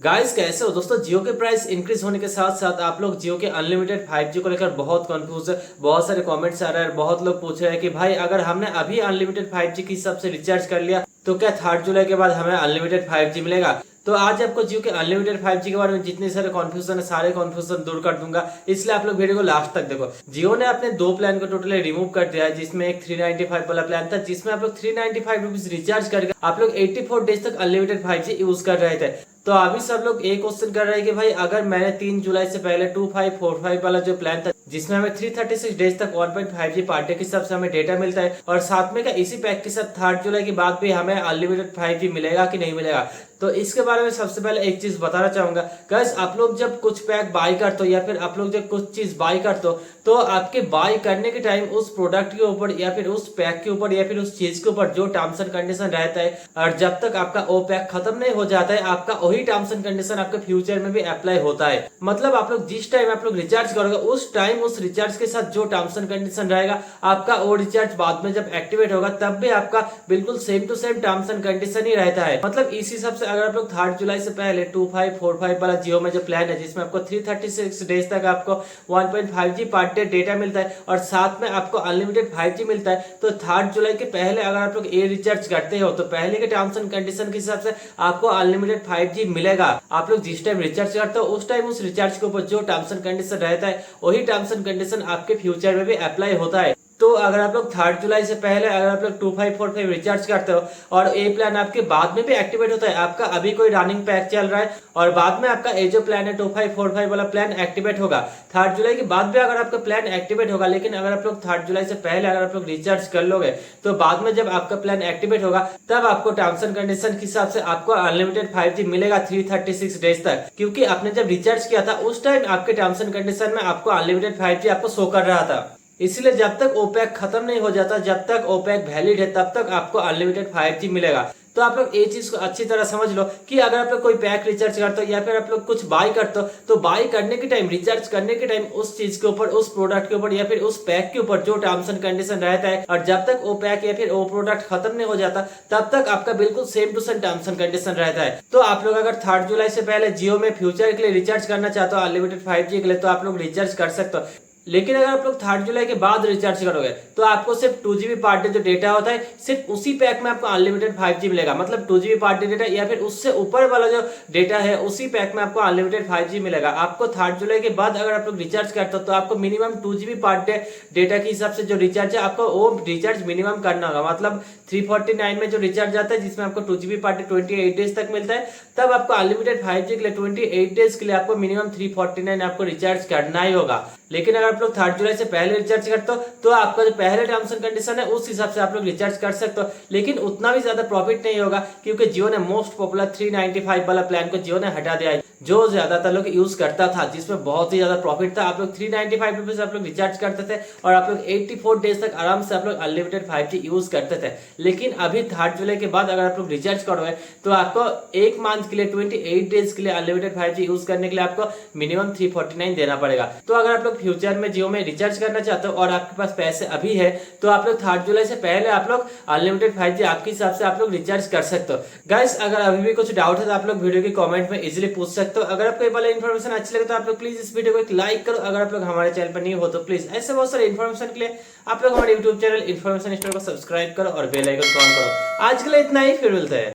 Guys कैसे हो दोस्तों। जियो के प्राइस इंक्रीज होने के साथ साथ आप लोग जियो के अनलिमिटेड 5G को लेकर बहुत कंफ्यूज है। बहुत सारे कमेंट्स आ रहे हैं, बहुत लोग पूछ रहे हैं कि भाई अगर हमने अभी अनलिमिटेड 5G के हिसाब से रिचार्ज कर लिया तो क्या 3 जुलाई के बाद हमें अनलिमिटेड 5G मिलेगा। तो आज आपको जियो के अनलिमिटेड 5G के बारे में जितने सारे कन्फ्यूजन है सारे कन्फ्यूजन दूर कर दूंगा, इसलिए आप लोग वीडियो को लास्ट तक देखो। जियो ने अपने दो प्लान को टोटली रिमूव कर दिया है, जिसमें एक 395 वाला प्लान था जिसमें आप लोग 395 रुपीज रिचार्ज करके आप लोग 84 डेज तक अनलिमिटेड 5G यूज कर रहे थे। तो अभी सब लोग एक क्वेश्चन कर रहे हैं कि भाई अगर मैंने 3 जुलाई से पहले 2545 वाला जो प्लान था जिसमें हमें 336 डेज तक 1.5G पर डे के हिसाब से हमें डेटा मिलता है और साथ में का इसी पैक के साथ 3 जुलाई के बाद भी हमें अनलिमिटेड 5G मिलेगा कि नहीं मिलेगा। तो इसके बारे में सबसे पहले एक चीज बताना चाहूंगा गाइस, आप लोग जब कुछ पैक बाय करते हो या फिर आप लोग जब कुछ चीज बाय करते हो तो आपके बाय करने के टाइम उस प्रोडक्ट के ऊपर या फिर उस पैक के ऊपर या फिर उस चीज के ऊपर जो टर्म्स एंड कंडीशन रहता है और जब तक आपका वो पैक खत्म नहीं हो जाता है आपका वही टर्म्स एंड कंडीशन आपके फ्यूचर में भी अप्लाई होता है। मतलब आप लोग जिस टाइम आप लोग रिचार्ज करोगे उस टाइम उस रिचार्ज के साथ जो टर्म्स एंड कंडीशन रहेगा आपका वो रिचार्ज बाद में जब एक्टिवेट होगा तब भी आपका बिल्कुल same to same terms and condition ही रहता है। मतलब इस हिसाब से अगर आप लोग 3 जुलाई से पहले 2545 वाला जियो में जो प्लान है जिसमें आपको 336 डेज तक आपको 1.5G पर डे डेटा मिलता है और साथ में आपको अनलिमिटेड 5G मिलता है, तो 3 जुलाई के पहले अगर आप लोग ये रिचार्ज करते हो तो पहले के टर्म्स एंड कंडीशन के हिसाब से आपको अनलिमिटेड 5G मिलेगा। आप लोग जिस टाइम रिचार्ज करते हो उस टाइम उस रिचार्ज के ऊपर जो टर्म्स एंड कंडीशन रहता है वही टर्म्स एंड कंडीशन आपके फ्यूचर में भी अप्लाई होता है। तो अगर आप लोग 3 जुलाई से पहले अगर आप लोग 2545 रिचार्ज करते हो और ये प्लान आपके बाद में भी एक्टिवेट होता है, आपका अभी कोई रनिंग पैक चल रहा है और बाद में आपका ये जो प्लान है 2545 वाला प्लान एक्टिवेट होगा 3 जुलाई के बाद भी अगर आपका प्लान एक्टिवेट होगा, लेकिन अगर आप लोग 3 जुलाई से पहले अगर आप लोग रिचार्ज कर लोगे तो बाद में जब आपका प्लान एक्टिवेट होगा तब आपको टर्म्स एंड कंडीशन के हिसाब से आपको अनलिमिटेड 5G मिलेगा 336 डेज तक, क्योंकि आपने जब रिचार्ज किया था उस टाइम आपके टर्म्स एंड कंडीशन में आपको अनलिमिटेड 5G आपको शो कर रहा था। इसलिए जब तक ओपैक खत्म नहीं हो जाता, जब तक ओपैक वैलिड है तब तक आपको अनलिमिटेड 5G मिलेगा। तो आप लोग ये चीज को अच्छी तरह समझ लो कि अगर आप लोग कोई पैक रिचार्ज करते हो या फिर आप लोग कुछ बाय करते हो तो बाय करने के टाइम रिचार्ज करने के टाइम उस चीज के ऊपर उस प्रोडक्ट के ऊपर या फिर उस पैक के ऊपर जो टर्म्स एंड कंडीशन रहता है और जब तक वो पैक या फिर वो प्रोडक्ट खत्म नहीं हो जाता तब तक आपका बिल्कुल same to same terms and condition रहता है। तो आप लोग अगर 3 जुलाई से पहले जियो में फ्यूचर के लिए रिचार्ज करना चाहते हो अनलिमिटेड 5G के लिए तो आप लोग रिचार्ज कर सकते हो, लेकिन अगर आप लोग 3 जुलाई के बाद रिचार्ज करोगे तो आपको सिर्फ 2GB पर डे जो डेटा होता है सिर्फ उसी पैक में आपको अनलिमिटेड 5G मिलेगा। मतलब 2GB पर डे डेटा या फिर उससे ऊपर वाला जो डेटा है उसी पैक में आपको अनलिमिटेड 5G मिलेगा। आपको 3 जुलाई के बाद अगर आप लोग रिचार्ज करते हो तो आपको minimum 2GB per day data के हिसाब से जो रिचार्ज है आपको वो रिचार्ज मिनिमम करना होगा। मतलब 349 में जो रिचार्ज आता है जिसमें आपको 2GB पर डे 28 डेज तक मिलता है, तब आपको अनलिमिटेड 5G के लिए 28 डेज के लिए आपको मिनिमम 349 आपको रिचार्ज करना ही होगा। लेकिन अगर आप लोग 3 जुलाई से पहले रिचार्ज करते हो तो आपका जो पहले टर्म्स एंड कंडीशन है उस हिसाब से आप लोग रिचार्ज कर सकते हो, लेकिन उतना भी ज्यादा प्रॉफिट नहीं होगा क्योंकि जियो ने मोस्ट पॉपुलर 395 वाला प्लान को जियो ने हटा दिया है जो ज्यादातर लोग यूज करता था, जिसमें बहुत ही ज्यादा प्रॉफिट था। आप लोग 395 रुपीज आप लोग रिचार्ज करते थे और आप लोग 84 डेज तक आराम से आप लोग अनलिमिटेड 5G यूज करते थे। लेकिन अभी 3 जुलाई के बाद अगर आप लोग रिचार्ज करोगे तो आपको एक मंथ के लिए 28 डेज के लिए अनलिमिटेड 5G यूज करने के लिए आपको मिनिमम 349 देना पड़ेगा। तो अगर आप लोग फ्यूचर में जियो में रिचार्ज करना चाहते हो और आपके पास पैसे अभी है तो आप लोग 3 जुलाई से पहले आप लोग अनलिमिटेड 5G आपके हिसाब से आप लोग रिचार्ज कर सकते हो। गाइस अगर अभी भी कुछ डाउट है तो आप लोग वीडियो के कमेंट में इजीली पूछ सकते हो। अगर आपको ये वाला इन्फॉर्मेशन अच्छी लगे तो आप लोग प्लीज इस वीडियो को एक लाइक करो। अगर आप लोग हमारे चैनल पर न्यू हो तो प्लीज ऐसे बहुत सारे इन्फॉर्मेशन के लिए आप लोग हमारे यूट्यूब चैनल इन्फॉर्मेशन स्टोर को सब्सक्राइब करो और बेल आइकन को ऑन करो। आज के लिए इतना ही, फिर मिलते हैं।